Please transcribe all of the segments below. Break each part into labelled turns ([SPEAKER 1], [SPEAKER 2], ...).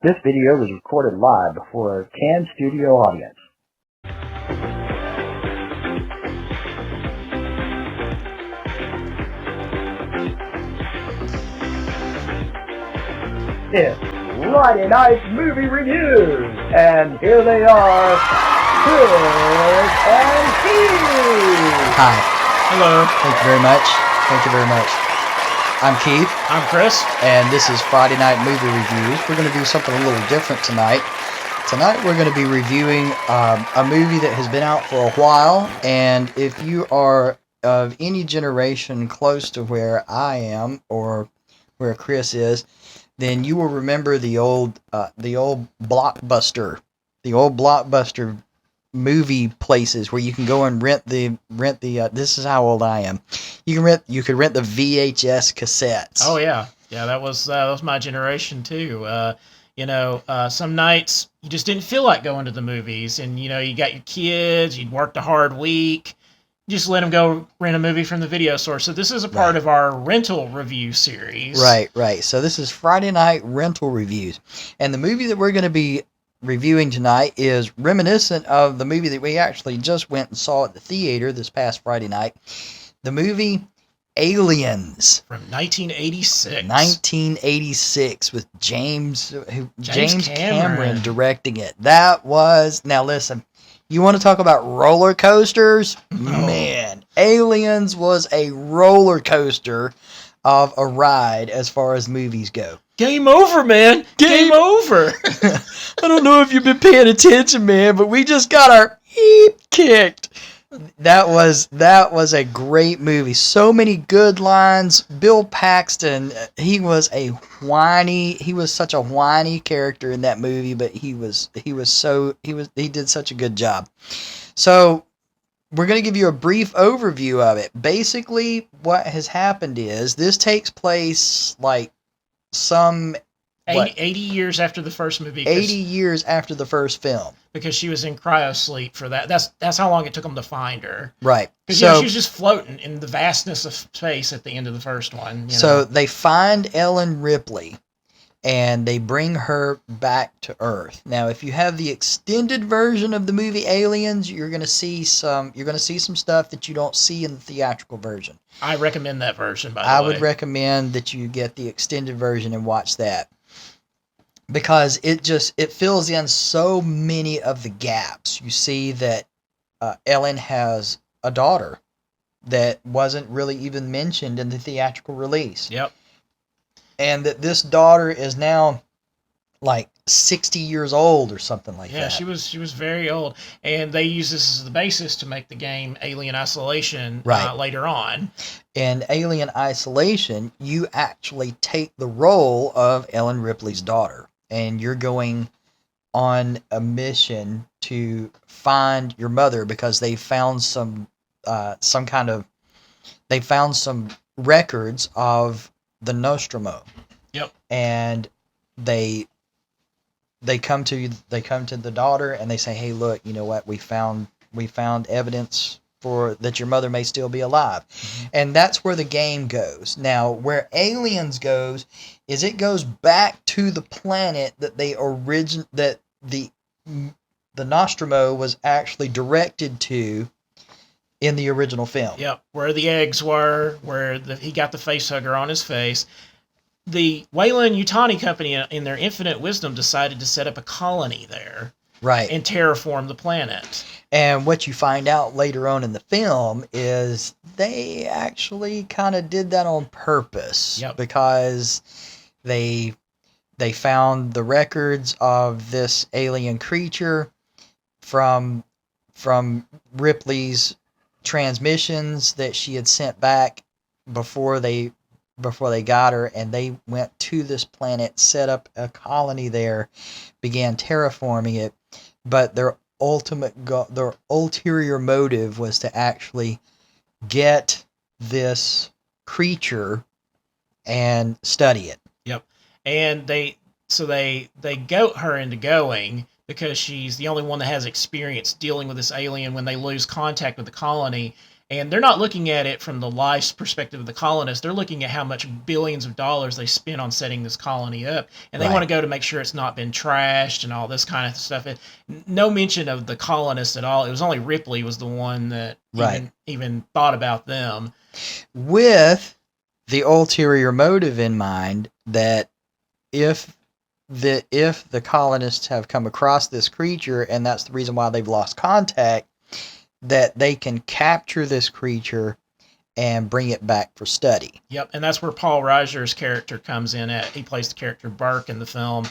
[SPEAKER 1] This video was recorded live before a canned studio audience. It's Friday Night Movie Reviews, and here they are, Chris and Keith.
[SPEAKER 2] Hi.
[SPEAKER 3] Hello.
[SPEAKER 2] Thank you very much. Thank you very much. I'm Keith.
[SPEAKER 3] I'm Chris.
[SPEAKER 2] And this is Friday Night Movie Reviews. We're going to do something a little different tonight. Tonight we're going to be reviewing a movie that has been out for a while. And if you are of any generation close to where I am or where Chris is, then you will remember the old blockbuster movie places where you can go and rent the this is how old I am. You could rent the VHS cassettes.
[SPEAKER 3] Oh yeah. That was my generation too. Some nights you just didn't feel like going to the movies, and you got your kids, you'd worked a hard week, just let them go rent a movie from the video store. So this is a part of our rental review series.
[SPEAKER 2] Right. So this is Friday Night Rental Reviews, and the movie that we're going to be reviewing tonight is reminiscent of the movie that we actually just went and saw at the theater this past Friday night. The movie Aliens
[SPEAKER 3] from 1986.
[SPEAKER 2] 1986 with James Cameron directing it. That was, now listen, you want to talk about roller coasters? Man, Aliens was a roller coaster of a ride as far as movies go.
[SPEAKER 3] Game over, man. Game over.
[SPEAKER 2] I don't know if you've been paying attention, man, but we just got our kicked. That was a great movie. So many good lines. Bill Paxton, he was such a whiny character in that movie, but he did such a good job. So we're going to give you a brief overview of it. Basically, what has happened is this takes place like
[SPEAKER 3] 80 years after the first movie.
[SPEAKER 2] 80 years after the first film.
[SPEAKER 3] Because she was in cryosleep for that. That's how long it took them to find her.
[SPEAKER 2] Right.
[SPEAKER 3] Because she was just floating in the vastness of space at the end of the first one.
[SPEAKER 2] So they find Ellen Ripley, and they bring her back to Earth. Now, if you have the extended version of the movie Aliens, you're going to see some stuff that you don't see in the theatrical version.
[SPEAKER 3] I recommend that version, by the way.
[SPEAKER 2] I would recommend that you get the extended version and watch that, because it fills in so many of the gaps. You see that Ellen has a daughter that wasn't really even mentioned in the theatrical release.
[SPEAKER 3] Yep.
[SPEAKER 2] And that this daughter is now like 60 years old or something like that.
[SPEAKER 3] Yeah, she was very old. And they use this as the basis to make the game Alien Isolation later on.
[SPEAKER 2] In Alien Isolation, you actually take the role of Ellen Ripley's daughter, and you're going on a mission to find your mother because they found some records of the Nostromo.
[SPEAKER 3] Yep.
[SPEAKER 2] And they come to the daughter and they say, "Hey, look, you know what? We found evidence for that your mother may still be alive." Mm-hmm. And that's where the game goes. Now, where Aliens goes is it goes back to the planet that the Nostromo was actually directed to in the original film.
[SPEAKER 3] Yep, where the eggs were, where he got the facehugger on his face. The Weyland-Yutani Company, in their infinite wisdom, decided to set up a colony there.
[SPEAKER 2] Right.
[SPEAKER 3] And terraform the planet.
[SPEAKER 2] And what you find out later on in the film is they actually kind of did that on purpose.
[SPEAKER 3] Yep.
[SPEAKER 2] Because they found the records of this alien creature from Ripley's transmissions that she had sent back before they got her, and they went to this planet, set up a colony there, began terraforming it, but their ulterior motive was to actually get this creature and study it.
[SPEAKER 3] Yep. And they goat her into going because she's the only one that has experience dealing with this alien when they lose contact with the colony. And they're not looking at it from the life perspective of the colonists. They're looking at how much billions of dollars they spent on setting this colony up. And they want to go to make sure it's not been trashed and all this kind of stuff. No mention of the colonists at all. It was only Ripley was the one that even thought about them.
[SPEAKER 2] With the ulterior motive in mind that if the colonists have come across this creature, and that's the reason why they've lost contact, that they can capture this creature and bring it back for study.
[SPEAKER 3] Yep, and that's where Paul Reiser's character comes in at. He plays the character Burke in the film.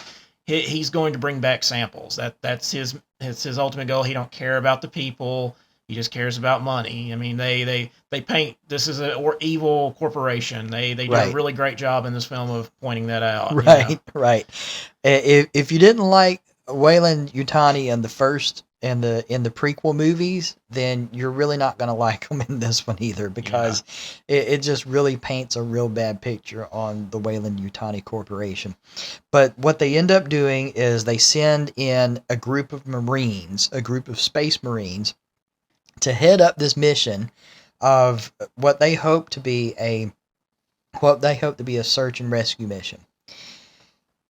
[SPEAKER 3] He's going to bring back samples. That's his ultimate goal. He don't care about the people. He just cares about money. I mean, they paint this as an evil corporation. They do a really great job in this film of pointing that out.
[SPEAKER 2] Right. If you didn't like Wayland Yutani in the first in the prequel movies, then you're really not going to like him in this one either, because it just really paints a real bad picture on the Wayland Yutani Corporation. But what they end up doing is they send in a group of Marines, a group of Space Marines, to head up this mission of what they hope to be a search and rescue mission.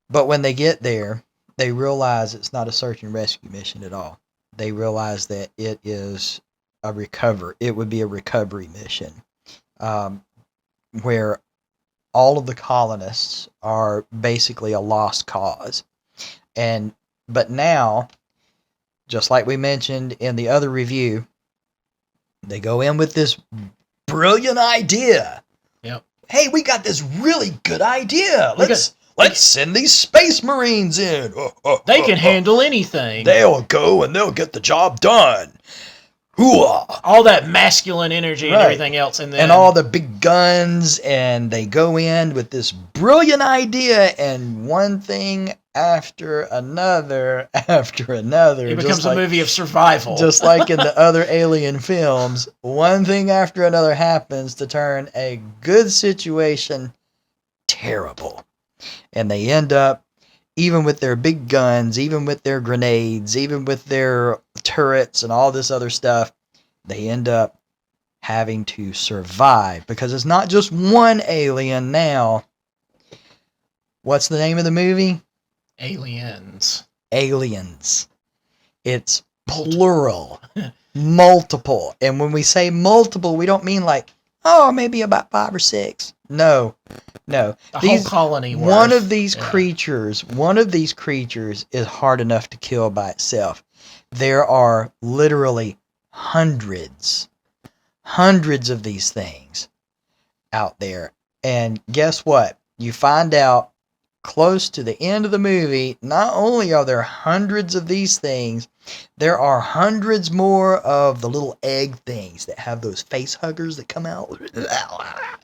[SPEAKER 2] But when they get there, they realize it's not a search and rescue mission at all. They realize that it is it would be a recovery mission, where all of the colonists are basically a lost cause. But now, just like we mentioned in the other review, they go in with this brilliant idea.
[SPEAKER 3] Yep.
[SPEAKER 2] Hey, we got this really good idea. Let's send these Space Marines in.
[SPEAKER 3] They can handle anything.
[SPEAKER 2] They'll go and they'll get the job done. Hooah!
[SPEAKER 3] All that masculine energy and everything else. And
[SPEAKER 2] all the big guns. And they go in with this brilliant idea, and one thing after another.
[SPEAKER 3] It becomes a movie of survival.
[SPEAKER 2] Just like in the other Alien films, one thing after another happens to turn a good situation terrible. And they end up, even with their big guns, even with their grenades, even with their turrets and all this other stuff, they end up having to survive. Because it's not just one alien now. What's the name of the movie?
[SPEAKER 3] Aliens.
[SPEAKER 2] It's plural. Multiple. And when we say multiple, we don't mean like, maybe about 5 or 6. No.
[SPEAKER 3] The whole colony.
[SPEAKER 2] One of these creatures is hard enough to kill by itself. There are literally hundreds of these things out there. And guess what? You find out close to the end of the movie, not only are there hundreds of these things, there are hundreds more of the little egg things that have those face huggers that come out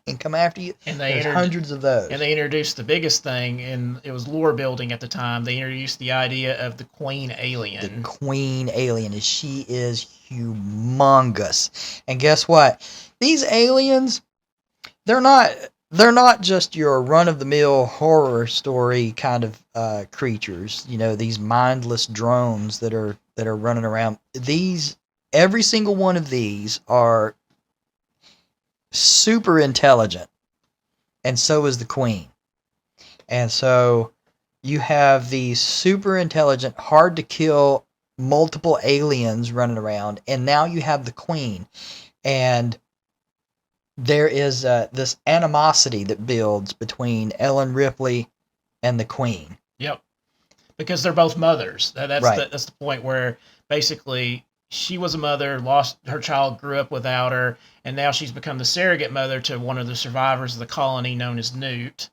[SPEAKER 2] and come after you. And there's hundreds of those.
[SPEAKER 3] And they introduced the biggest thing, and it was lore building at the time. They introduced the idea of the Queen Alien.
[SPEAKER 2] The Queen Alien, and she is humongous. And guess what? These aliens, they're not just your run-of-the-mill horror story kind of creatures. You know, these mindless drones that are running around. Every single one of these are super intelligent, and so is the Queen. And so you have these super intelligent, hard to kill, multiple aliens running around, and now you have the Queen, and there is this animosity that builds between Ellen Ripley and the Queen.
[SPEAKER 3] Yep, because they're both mothers. That's the point where basically she was a mother, lost her child, grew up without her, and now she's become the surrogate mother to one of the survivors of the colony known as Newt.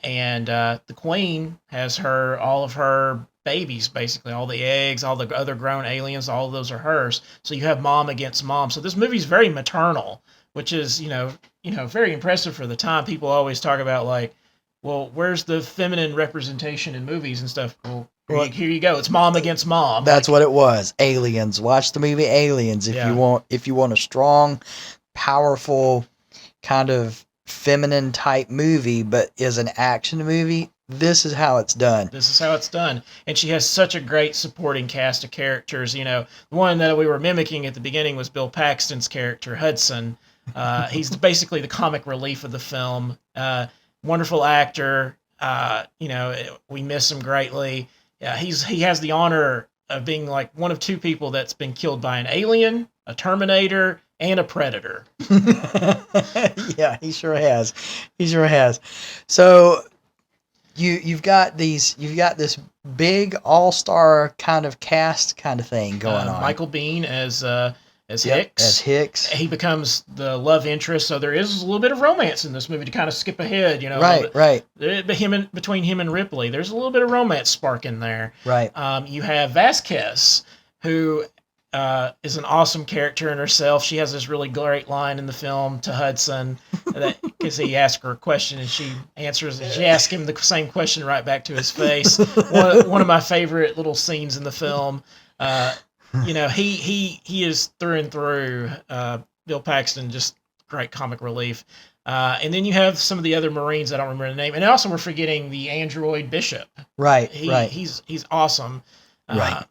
[SPEAKER 3] And the Queen has all of her babies, basically all the eggs, all the other grown aliens, all of those are hers. So you have mom against mom. So this movie's very maternal, which is, very impressive for the time. People always talk about like, well, where's the feminine representation in movies and stuff? Well, here you go. It's mom against mom.
[SPEAKER 2] That's what it was. Aliens. Watch the movie Aliens if you want a strong, powerful, kind of feminine type movie, but is an action movie. this is how it's done.
[SPEAKER 3] This is how it's done. And she has such a great supporting cast of characters. You know, the one that we were mimicking at the beginning was Bill Paxton's character, Hudson. He's basically the comic relief of the film. Wonderful actor. You know, we miss him greatly. He has the honor of being like one of two people that's been killed by an alien, a Terminator, and a Predator.
[SPEAKER 2] Yeah, he sure has. He sure has. So you've got this big all-star kind of cast kind of thing going on.
[SPEAKER 3] Michael Biehn as
[SPEAKER 2] Yep,
[SPEAKER 3] Hicks.
[SPEAKER 2] as Hicks.
[SPEAKER 3] He becomes the love interest, so there is a little bit of romance in this movie to kind of skip ahead, you know.
[SPEAKER 2] Right.
[SPEAKER 3] Between him and Ripley, there's a little bit of romance spark in there.
[SPEAKER 2] Right.
[SPEAKER 3] You have Vasquez, who is an awesome character in herself. She has this really great line in the film to Hudson, because he asks her a question and she answers, and she asks him the same question right back to his face. One of my favorite little scenes in the film. You know, he is through and through. Bill Paxton, just great comic relief. And then you have some of the other Marines. I don't remember the name. And also we're forgetting the android Bishop.
[SPEAKER 2] Right.
[SPEAKER 3] He's awesome.
[SPEAKER 2] Right.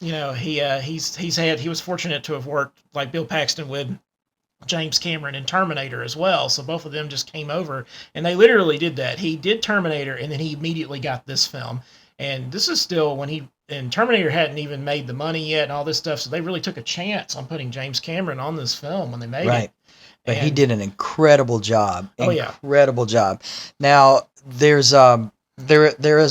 [SPEAKER 3] You know, he was fortunate to have worked like Bill Paxton with James Cameron in Terminator as well. So both of them just came over and they literally did that. He did Terminator and then he immediately got this film. And this is still and Terminator hadn't even made the money yet and all this stuff. So they really took a chance on putting James Cameron on this film when they made it.
[SPEAKER 2] But he did an incredible job.
[SPEAKER 3] Yeah.
[SPEAKER 2] Incredible job. Now, there is a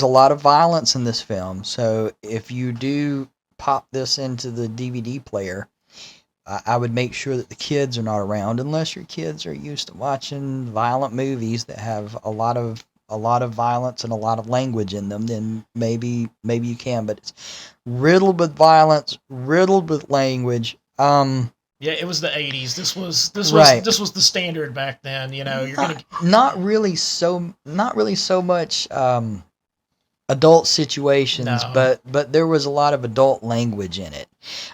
[SPEAKER 2] lot of violence in this film. So if you do pop this into the DVD player, I would make sure that the kids are not around unless your kids are used to watching violent movies that have a lot of violence and a lot of language in them. Then maybe you can, but it's riddled with violence, riddled with language.
[SPEAKER 3] Yeah, it was the 80s. This was the standard back then. You know,
[SPEAKER 2] not really so much adult situations,
[SPEAKER 3] No.
[SPEAKER 2] but there was a lot of adult language in it.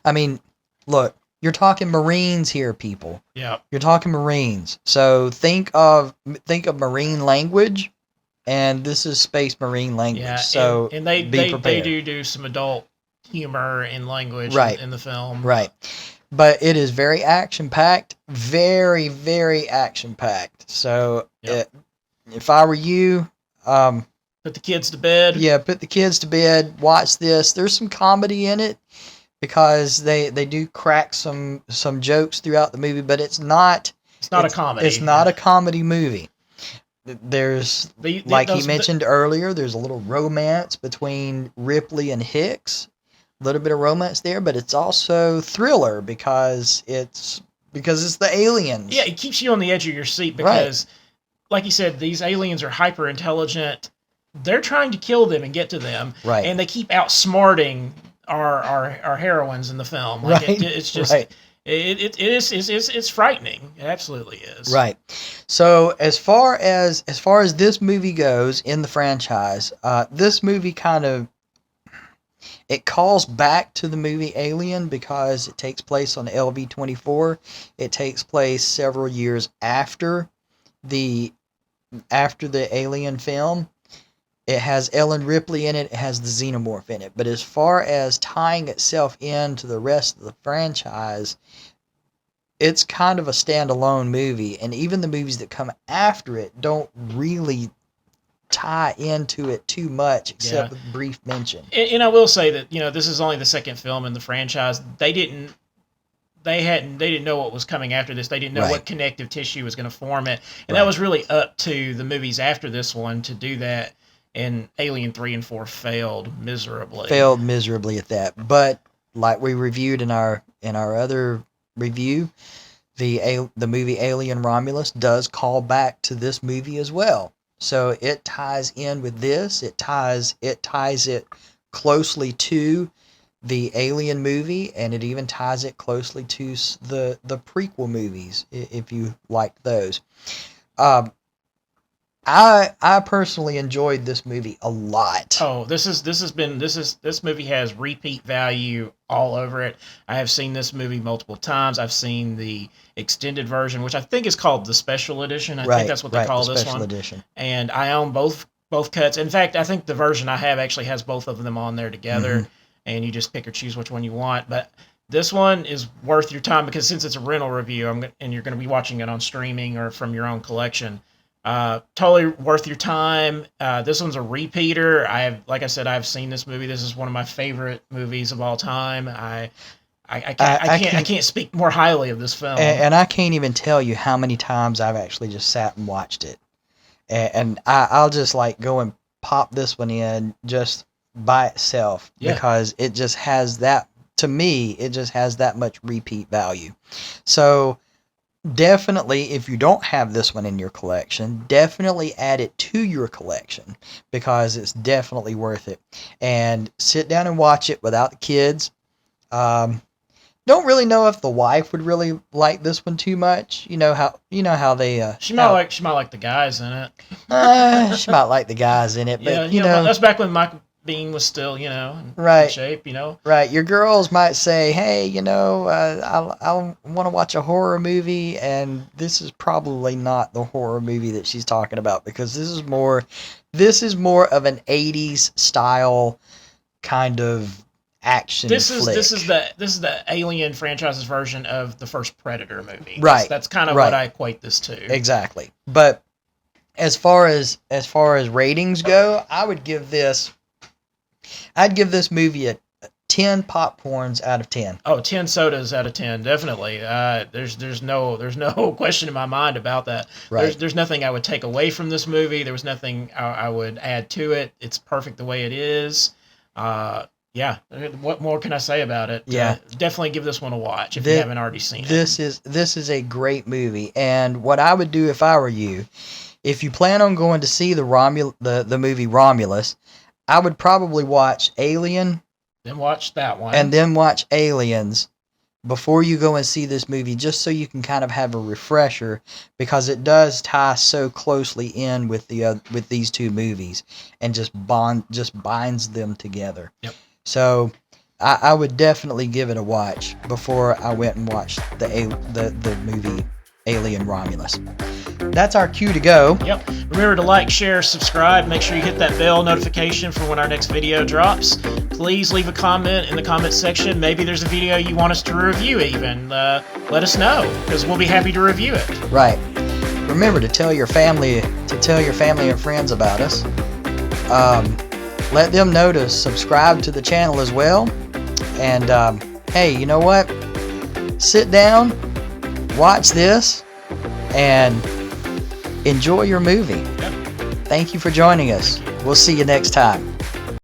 [SPEAKER 2] I mean, look, you're talking Marines here, people.
[SPEAKER 3] Yeah.
[SPEAKER 2] You're talking Marines. So think of Marine language, and this is Space Marine language. Yeah, so
[SPEAKER 3] and they
[SPEAKER 2] be prepared.
[SPEAKER 3] They do some adult humor and language in the film.
[SPEAKER 2] Right. But it is very action-packed, very, very action-packed. So if I were you...
[SPEAKER 3] put the kids to bed.
[SPEAKER 2] Yeah, put the kids to bed, watch this. There's some comedy in it because they do crack some jokes throughout the movie, but it's not
[SPEAKER 3] a comedy.
[SPEAKER 2] It's not a comedy movie. There's, he mentioned earlier, there's a little romance between Ripley and Hicks. A little bit of romance there, but it's also thriller because it's the aliens.
[SPEAKER 3] Yeah, it keeps you on the edge of your seat because, like you said, these aliens are hyper intelligent. They're trying to kill them and get to them, and they keep outsmarting our heroines in the film. Like it's just it's frightening. It absolutely is.
[SPEAKER 2] Right. So as far as this movie goes in the franchise, this movie it calls back to the movie Alien because it takes place on LV-24. It takes place several years after the Alien film. It has Ellen Ripley in it. It has the Xenomorph in it. But as far as tying itself into the rest of the franchise, it's kind of a standalone movie. And even the movies that come after it don't really tie into it too much, except with brief mention.
[SPEAKER 3] And I will say that, you know, this is only the second film in the franchise. They didn't know what was coming after this. They didn't know what connective tissue was going to form it. And that was really up to the movies after this one to do that. And Alien 3 and 4 failed miserably.
[SPEAKER 2] At that. But like we reviewed in our other review, the movie Alien Romulus does call back to this movie as well. So it ties in with this. It ties it closely to the Alien movie, and it even ties it closely to the prequel movies, if you like those. I personally enjoyed this movie a lot.
[SPEAKER 3] Oh, this movie has repeat value all over it. I have seen this movie multiple times. I've seen the extended version, which I think is called the special edition. I think that's what they call this one.
[SPEAKER 2] Edition.
[SPEAKER 3] And I own both both cuts. In fact, I think the version I have actually has both of them on there together,
[SPEAKER 2] Mm-hmm.
[SPEAKER 3] and you just pick or choose which one you want. But this one is worth your time because since it's a rental review, and you're going to be watching it on streaming or from your own collection, totally worth your time. This one's a repeater. Like I said, I've seen this movie. This is one of my favorite movies of all time. I can't speak more highly of this film.
[SPEAKER 2] And I can't even tell you how many times I've actually just sat and watched it. And I'll just like go and pop this one in just by itself because it just has that, to me, it just has that much repeat value. So definitely, if you don't have this one in your collection, definitely add it to your collection because it's definitely worth it. And sit down and watch it without the kids. Don't really know if the wife would really like this one too much. You know how they.
[SPEAKER 3] She might like the guys in it.
[SPEAKER 2] She might like the guys in it, but
[SPEAKER 3] yeah,
[SPEAKER 2] you know
[SPEAKER 3] that's back when Michael Biehn was still in
[SPEAKER 2] right
[SPEAKER 3] shape.
[SPEAKER 2] Right. Your girls might say, "Hey, I want to watch a horror movie," and this is probably not the horror movie that she's talking about because this is more of an '80s style kind of action
[SPEAKER 3] this
[SPEAKER 2] flick.
[SPEAKER 3] is the Alien franchise's version of the first Predator movie.
[SPEAKER 2] Right.
[SPEAKER 3] That's kind of what I equate this to.
[SPEAKER 2] Exactly. But as far as ratings go, I'd give this movie a 10 popcorns out of 10.
[SPEAKER 3] Oh, 10 sodas out of 10, definitely. There's no question in my mind about that.
[SPEAKER 2] Right.
[SPEAKER 3] There's nothing I would take away from this movie. There was nothing I would add to it. It's perfect the way it is. Yeah, what more can I say about it?
[SPEAKER 2] Yeah,
[SPEAKER 3] definitely give this one a watch if you haven't already seen it.
[SPEAKER 2] This is a great movie, and what I would do if I were you, if you plan on going to see the movie Romulus, I would probably watch Alien,
[SPEAKER 3] then watch that one,
[SPEAKER 2] and then watch Aliens before you go and see this movie, just so you can kind of have a refresher, because it does tie so closely in with with these two movies, and just binds them together.
[SPEAKER 3] Yep.
[SPEAKER 2] So, I would definitely give it a watch before I went and watched the movie Alien Romulus. That's our cue to go.
[SPEAKER 3] Yep. Remember to like, share, subscribe. Make sure you hit that bell notification for when our next video drops. Please leave a comment in the comment section. Maybe there's a video you want us to review even. Let us know, because we'll be happy to review it.
[SPEAKER 2] Right. Remember to tell your family and friends about us. Let them know to subscribe to the channel as well. And hey, you know what? Sit down, watch this, and enjoy your movie.
[SPEAKER 3] Yep.
[SPEAKER 2] Thank you for joining us. We'll see you next time.